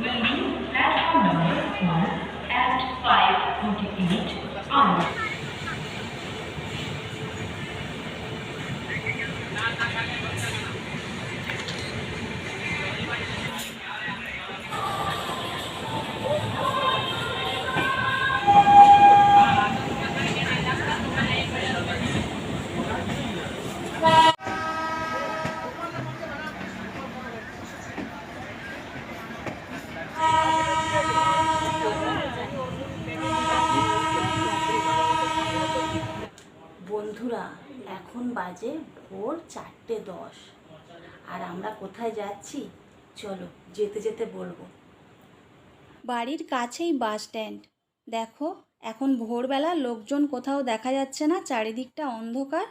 will leave platform number 4 at 5:48 hours. বন্ধুরা, এখন বাজে ভোর 4:10 আর আমরা কোথায় যাচ্ছি চলো যেতে যেতে বলবো। বাড়ির কাছেই বাস স্ট্যান্ড। দেখো এখন ভোরবেলা লোকজন কোথাও দেখা যাচ্ছে না, চারিদিকটা অন্ধকার।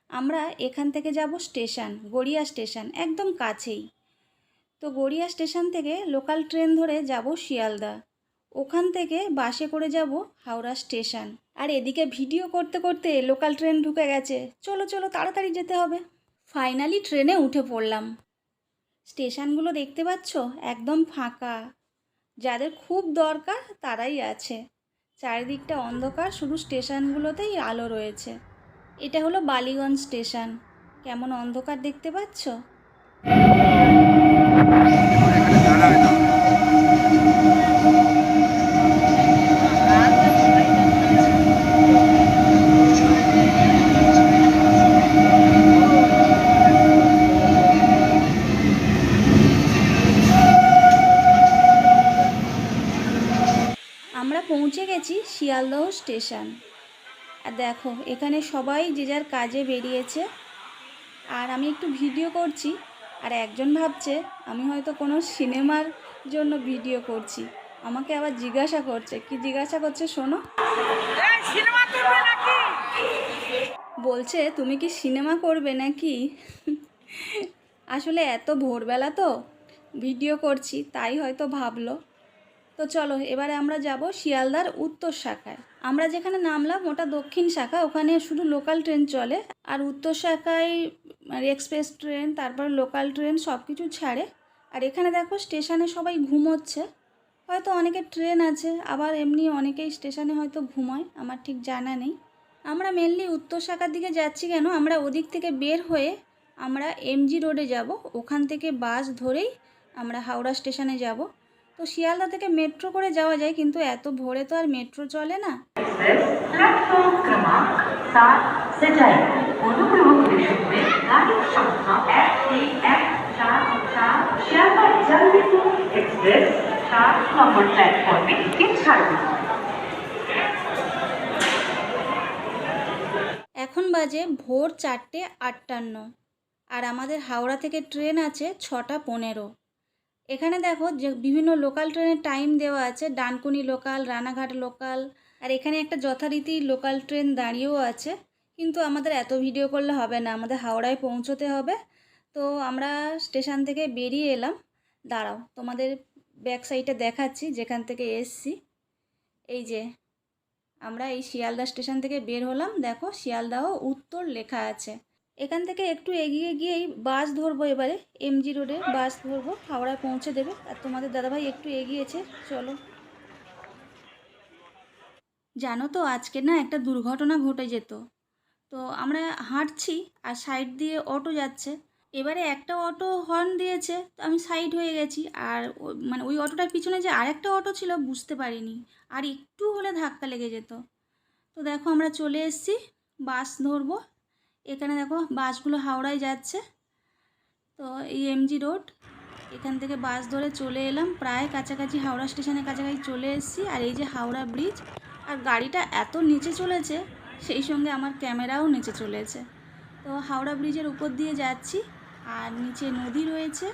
আমরা এখান থেকে যাব স্টেশন, গড়িয়া স্টেশন, একদম কাছেই। তো গড়িয়া স্টেশন থেকে লোকাল ট্রেন ধরে যাব শিয়ালদা, ওখান থেকে বাসে করে যাব হাওড়া স্টেশন। আর এদিকে ভিডিও করতে করতে লোকাল ট্রেন ঢুকে গেছে, চলো চলো তাড়াতাড়ি যেতে হবে। ফাইনালি ট্রেনে উঠে পড়লাম। স্টেশনগুলো দেখতে পাচ্ছ একদম ফাঁকা, যাদের খুব দরকার তারাই আছে। চারিদিকটা অন্ধকার, শুধু স্টেশনগুলোতেই আলো রয়েছে। এটা হলো বালিগঞ্জ স্টেশন। কেমন অন্ধকার দেখতে পাচ্ছ। আমরা পৌঁছে গেছি শিয়ালদহ স্টেশন। আর দেখো এখানে সবাই যে যার কাজে বেরিয়েছে, আর আমি একটু ভিডিও করছি। আর একজন ভাবছে আমি হয়তো কোনো সিনেমার জন্য ভিডিও করছি, আমাকে আবার জিজ্ঞাসা করছে, কি জিজ্ঞাসা করছে শোনো। বলছে তুমি কি সিনেমা করবে নাকি। আসলে এত ভোরবেলা তো ভিডিও করছি, তাই হয়তো ভাবলো। তো চলো এবারে আমরা যাব শিয়ালদার উত্তর শাখায়। আমরা যেখানে নামলাম ওটা দক্ষিণ শাখা, ওখানে শুধু লোকাল ট্রেন চলে। আর উত্তর শাখায় এক্সপ্রেস ট্রেন, তারপর লোকাল ট্রেন সব কিছু ছাড়ে। আর এখানে দেখো স্টেশনে সবাই ঘুমোচ্ছে, হয়তো অনেকের ট্রেন আছে, আবার এমনি অনেকেই স্টেশনে হয়তো ঘুমায়, আমার ঠিক জানা নেই। আমরা মেনলি উত্তর শাখার দিকে যাচ্ছি কেন, আমরা ওদিক থেকে বের হয়ে আমরা এমজি রোডে যাব, ওখান থেকে বাস ধরেই আমরা হাওড়া স্টেশনে যাব। তো শিয়ালদা থেকে মেট্রো করে যাওয়া যায়, কিন্তু এত ভোরে তো আর মেট্রো চলে না। प्लेटफॉर्म क्रमांक 7 से जाए অনুগ্রহ করে শুনবেন গাড়ির সংখ্যা 13144 শিয়ালদা জলদিপুর এক্সপ্রেস 7 নম্বর প্ল্যাটফর্মে টিকিট ছাড়বে। এখন বাজে ভোর 4:58 আর আমাদের হাওড়া থেকে ট্রেন আছে 6:15। এখানে দেখো যে বিভিন্ন লোকাল ট্রেনের টাইম দেওয়া আছে, ডানকুনি লোকাল, রানাঘাট লোকাল। আর এখানে একটা যথারীতি লোকাল ট্রেন দাঁড়িয়েও আছে, কিন্তু আমাদের এত ভিডিও করলে হবে না, আমাদের হাওড়ায় পৌঁছতে হবে। তো আমরা স্টেশন থেকে বেরিয়ে এলাম। দাঁড়াও তোমাদের ব্যাক সাইডে দেখাচ্ছি যেখান থেকে এসছি। এই যে আমরা এই শিয়ালদা স্টেশন থেকে বের হলাম, দেখো শিয়ালদাহ উত্তর লেখা আছে। এখান থেকে একটু এগিয়ে গিয়েই বাস ধরবো, এবারে এমজি রোডে বাস ধরবো, হাওড়ায় পৌঁছে দেবে। আর তোমাদের দাদাভাই একটু এগিয়েছে, চলো। জানো তো আজকে না একটা দুর্ঘটনা ঘটে যেত। তো আমরা হাঁটছি আর সাইড দিয়ে অটো যাচ্ছে, এবারে একটা অটো হর্ন দিয়েছে, তো আমি সাইড হয়ে গেছি। আর মানে ওই অটোটার পিছনে যে আরেকটা অটো ছিল বুঝতে পারিনি, আর একটু হলে ধাক্কা লেগে যেত। তো দেখো আমরা চলে এসেছি, বাস ধরবো। এখানে দেখো বাসগুলো হাওড়ায় যাচ্ছে। তো এই এমজি রোড, এখান থেকে বাস ধরে চলে এলাম, প্রায় কাছাকাছি হাওড়া স্টেশনের কাছাকাছি চলে এসেছি। আর এই যে হাওড়া ব্রিজ, আর গাড়িটা এত নিচে চলেছে, সেই সঙ্গে আমার ক্যামেরাও নিচে চলেছে। তো হাওড়া ব্রিজের উপর দিয়ে যাচ্ছি, আর নিচে নদী রয়েছে।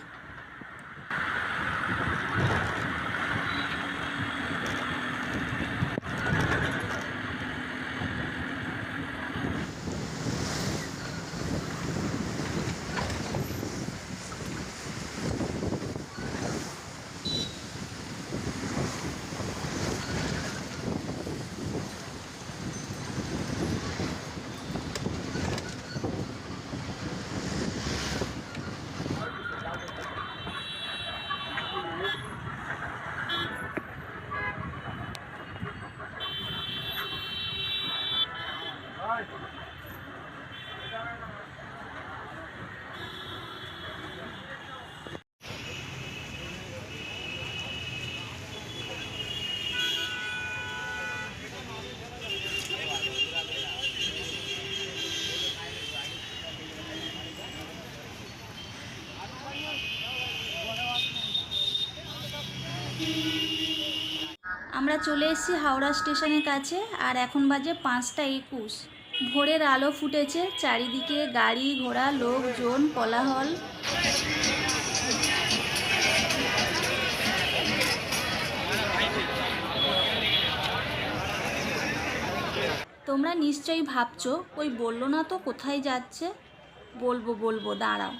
আমরা চলে এসেছি হাওড়া স্টেশনের কাছে, আর এখন বাজে 5টা 21। ভোরের আলো ফুটেছে, চারিদিকে গাড়ি ঘোড়া, লোকজন, কোলাহল। তোমরা নিশ্চয়ই ভাবছো, ওই বললো না তো কোথায় যাচ্ছে। বলবো দাঁড়াও।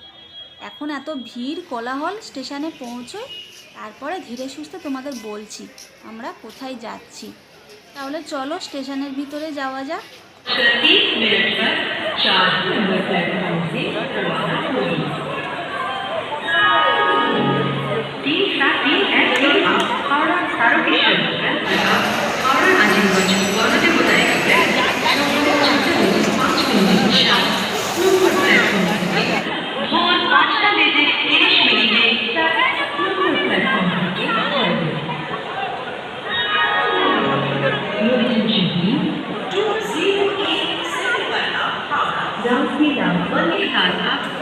এখন এত ভিড় কোলাহল, স্টেশনে পৌঁছোয় তারপরে ধীরে সুস্থে তোমাদের বলছি আমরা কোথায় যাচ্ছি। তাহলে চলো স্টেশনের ভিতরে যাওয়া যাক। 30 मिनट पर 4 नंबर प्लेटफॉर्म से रवाना होगी। हावड़ा तारकेश्वर हावड़ा আজিমগঞ্জ গণদেবতা এক্সপ্রেস 5 মিনিট 7 নম্বর প্ল্যাটফর্ম থেকে ভোর 5টা বেজে 30 মিনিটে 7 নম্বর প্ল্যাটফর্ম থেকে চলবে।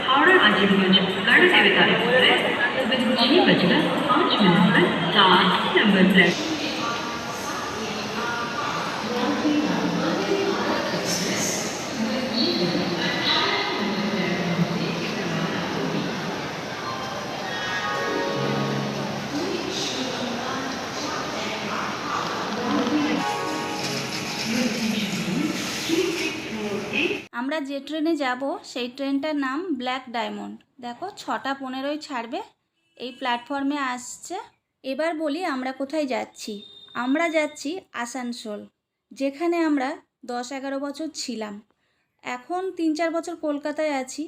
हावड़ा আজিমগঞ্জ गणदेवता एक्सप्रेस सुबह 6:05 पर 7 नंबर प्लेटफॉर्म। আমরা যে ট্রেনে যাব সেই ট্রেনটার নাম ব্ল্যাক ডায়মন্ড। দেখো 6টা 15 ছাড়বে, এই প্ল্যাটফর্মে আসছে। এবার বলি আমরা কোথায় যাচ্ছি। আমরা যাচ্ছি আসানসোল, যেখানে আমরা 10-11 বছর ছিলাম। এখন 3-4 বছর কলকাতায় আছি।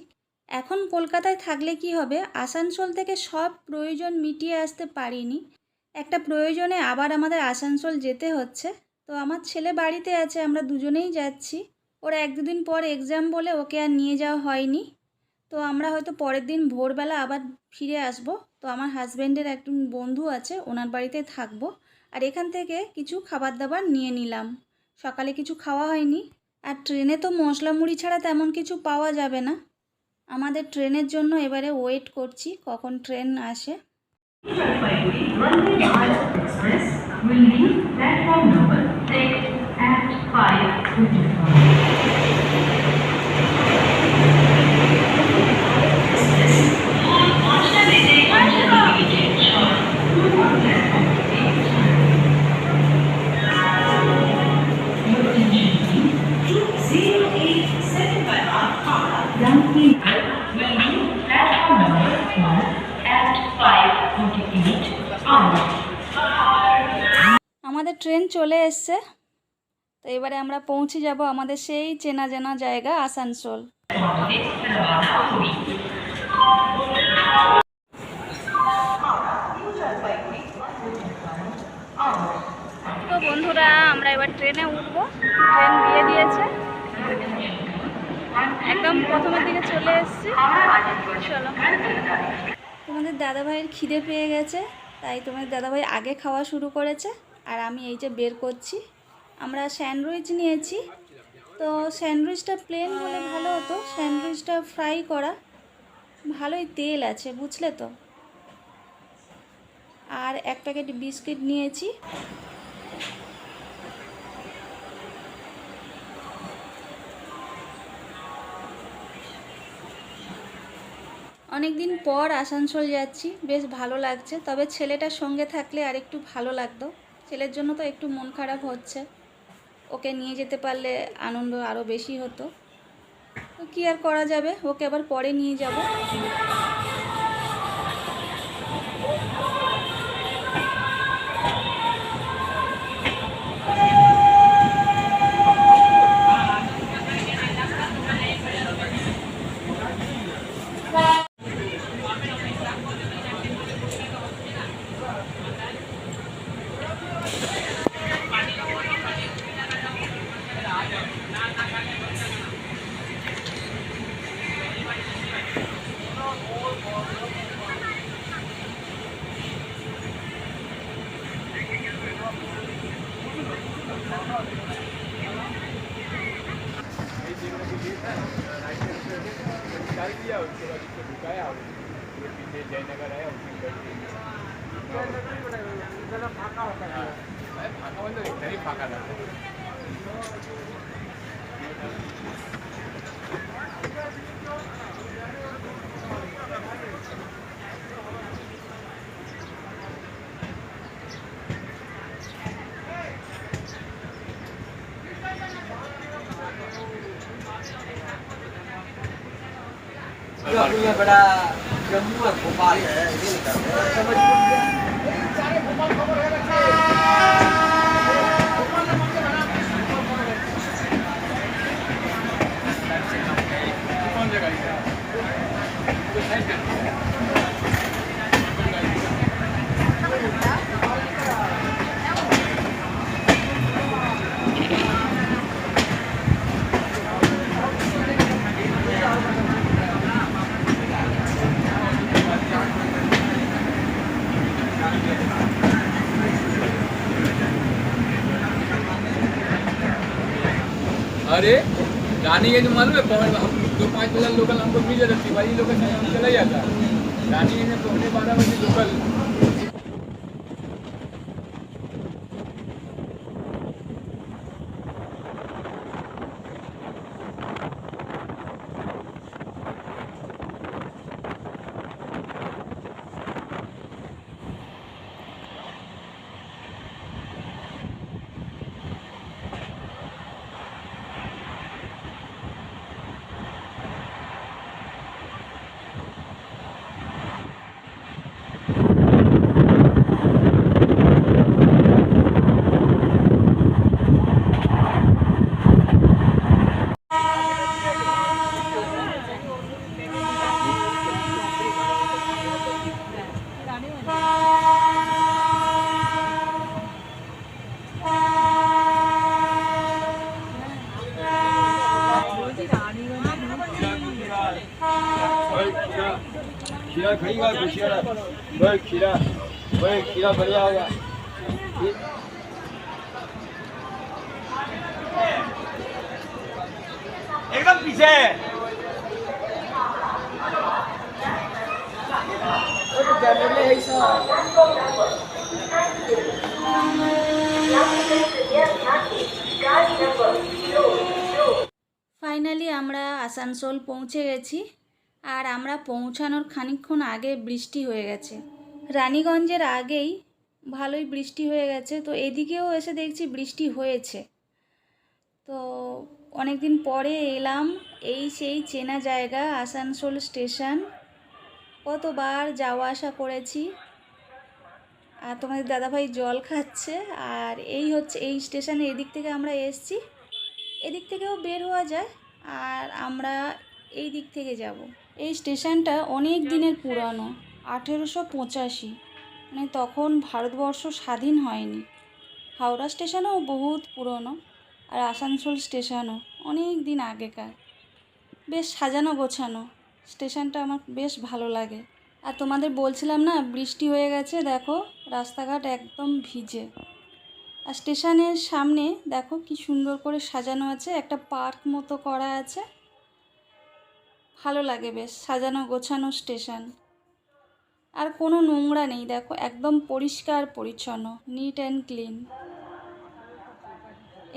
এখন কলকাতায় থাকলে কি হবে, আসানসোল থেকে সব প্রয়োজন মিটিয়ে আসতে পারিনি। একটা প্রয়োজনে আবার আমাদের আসানসোল যেতে হচ্ছে। তো আমার ছেলে বাড়িতে আছে, আমরা দুজনেই যাচ্ছি। ওর 1-2 দিন পর এক্সাম বলে ওকে আর নিয়ে যাওয়া হয়নি। তো আমরা হয়তো পরের দিন ভোরবেলা আবার ফিরে আসব। তো আমার হাজব্যান্ডের একজন বন্ধু আছে, ওনার বাড়িতে থাকবো। আর এখান থেকে কিছু খাবার দাবার নিয়ে নিলাম, সকালে কিছু খাওয়া হয়নি। আর ট্রেনে তো মশলা মুড়ি ছাড়া তেমন কিছু পাওয়া যাবে না। আমাদের ট্রেনের জন্য এবারে ওয়েট করছি কখন ট্রেন আসে। Vande Bharat Express will leave platform number 6 at 5:55. আমাদের ট্রেন চলে এসছে। তো এবারে আমরা পৌঁছে যাব আমাদের সেই চেনা জানা জায়গা আসানসোল। তো বন্ধুরা, আমরা এবার ট্রেনে উঠবো। ট্রেন দিয়ে দিয়েছে, একদম প্রথমের দিকে চলে এসেছি। চলো। তোমাদের দাদাভাইয়ের খিদে পেয়ে গেছে, তাই তোমাদের দাদাভাই আগে খাওয়া শুরু করেছে। আর আমি এই যে বের করছি। আমরা স্যান্ডউইচ নিয়েছি। তো স্যান্ডউইচটা প্লেন হলে ভালো হতো, স্যান্ডউইচটা ফ্রাই করা। ভালোই তেল আছে, বুঝলে তো। আর 1 প্যাকেট বিস্কিট নিয়েছি। অনেক দিন পর আসানসোল যাচ্ছি, বেশ ভালো লাগছে। তবে ছেলেটার সঙ্গে থাকলে আর একটু ভালো লাগতো। ছেলের জন্য তো একটু মন খারাপ হচ্ছে, ওকে নিয়ে যেতে পারলে আনন্দ আরও বেশি হতো। তো কী আর করা যাবে, ওকে আবার পরে নিয়ে যাব। निकाल दिया, उसके बाद उसको ढुकाया और फिर पीछे जयनगर आया, उसमें बैठ गई। ফাঁকা বলতে এটাই ফাঁকা না। ये बड़ा जम्मू और भोपाल है, समझ कौन जगह है? तो साइड पे अरे रानीगंज मालूम है पवन हम 2-5 बजे लोकल हमको मिल जाता तिवारी लोकल से हम चला जाता रानीगंज में 12:15 लोकल। खीरा खाइएगा खीरा भाई खीरा बढ़िया होगा। एकदम पीछे ফাইনালি আমরা আসানসোল পৌঁছে গেছি। আর আমরা পৌঁছানোর খানিকক্ষণ আগে বৃষ্টি হয়ে গেছে। রানীগঞ্জের আগেই ভালোই বৃষ্টি হয়ে গেছে, তো এদিকেও এসে দেখছি বৃষ্টি হয়েছে। তো অনেক দিন পরে এলাম এই সেই চেনা জায়গা আসানসোল স্টেশন। কতবার যাওয়া আসা করেছি। আর তোমাদের দাদাভাই জল খাচ্ছে। আর এই হচ্ছে এই স্টেশনে, এদিক থেকে আমরা এসছি, এদিক থেকেও বের হওয়া যায় আর আমরা এই দিক থেকে যাব। এই স্টেশনটা অনেক দিনের পুরানো, 1885, মানে তখন ভারতবর্ষ স্বাধীন হয়নি। হাওড়া স্টেশনও বহুত পুরনো, আর আসানসোল স্টেশনও অনেক দিন আগেকার। বেশ সাজানো গোছানো স্টেশনটা, আমার বেশ ভালো লাগে। আর তোমাদের বলছিলাম না বৃষ্টি হয়ে গেছে, দেখো রাস্তাঘাট একদম ভিজে। আর স্টেশনের সামনে দেখো কি সুন্দর করে সাজানো আছে, একটা পার্ক মতো করা আছে। ভালো লাগে বেশ সাজানো গোছানো স্টেশন। আর কোনো নোংরা নেই, দেখো একদম পরিষ্কার পরিচ্ছন্ন, নিট অ্যান্ড ক্লিন।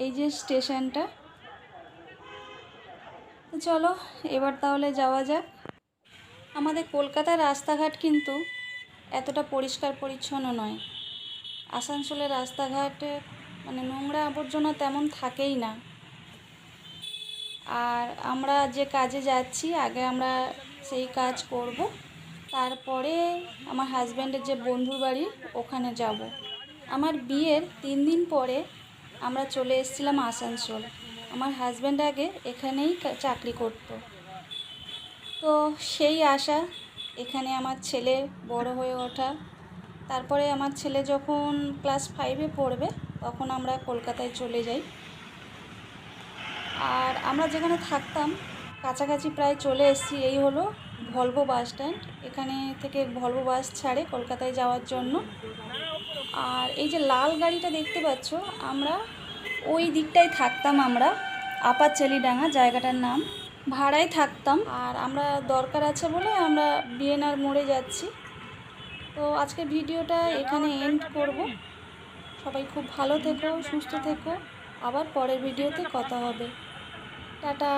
এই যে স্টেশনটা। তো চলো এবার তাহলে যাওয়া যাক। আমাদের কলকাতার রাস্তাঘাট কিন্তু এতটা পরিষ্কার পরিচ্ছন্ন নয়। আসানসোলের রাস্তাঘাটে মানে নোংরা আবর্জনা তেমন থাকেই না। আর আমরা যে কাজে যাচ্ছি আগে আমরা সেই কাজ করব, তারপরে আমার হাজব্যান্ডের যে বন্ধুর বাড়ি ওখানে যাব। আমার বিয়ের 3 দিন পরে আমরা চলে এসেছিলাম আসানসোল। আমার হাজব্যান্ড আগে এখানেই চাকরি করত। তো সেই আশা, এখানে আমার ছেলে বড় হয়ে ওঠা। তারপরে আমার ছেলে যখন ক্লাস 5-এ পড়বে তখন আমরা কলকাতায় চলে যাই। আর আমরা যেখানে থাকতাম কাছাকাছি প্রায় চলে এসেছি। এই হলো ভলভো বাস স্ট্যান্ড, এখানে থেকে ভলভো বাস ছাড়ে কলকাতায় যাওয়ার জন্য। আর এই যে লাল গাড়িটা দেখতে পাচ্ছ, আমরা ওই দিকটায় থাকতাম। আমরা আপার চেলিডাঙ্গা জায়গাটার নাম, ভাড়ায় থাকতাম। আর আমরা দরকার আছে বলে আমরা বিএনআর মোড়ে যাচ্ছি। তো আজকে ভিডিওটা এখানে এন্ড করব। সবাই খুব ভালো থেকো, সুস্থ থেকো। আবার পরের ভিডিওতে কথা হবে। টাটা।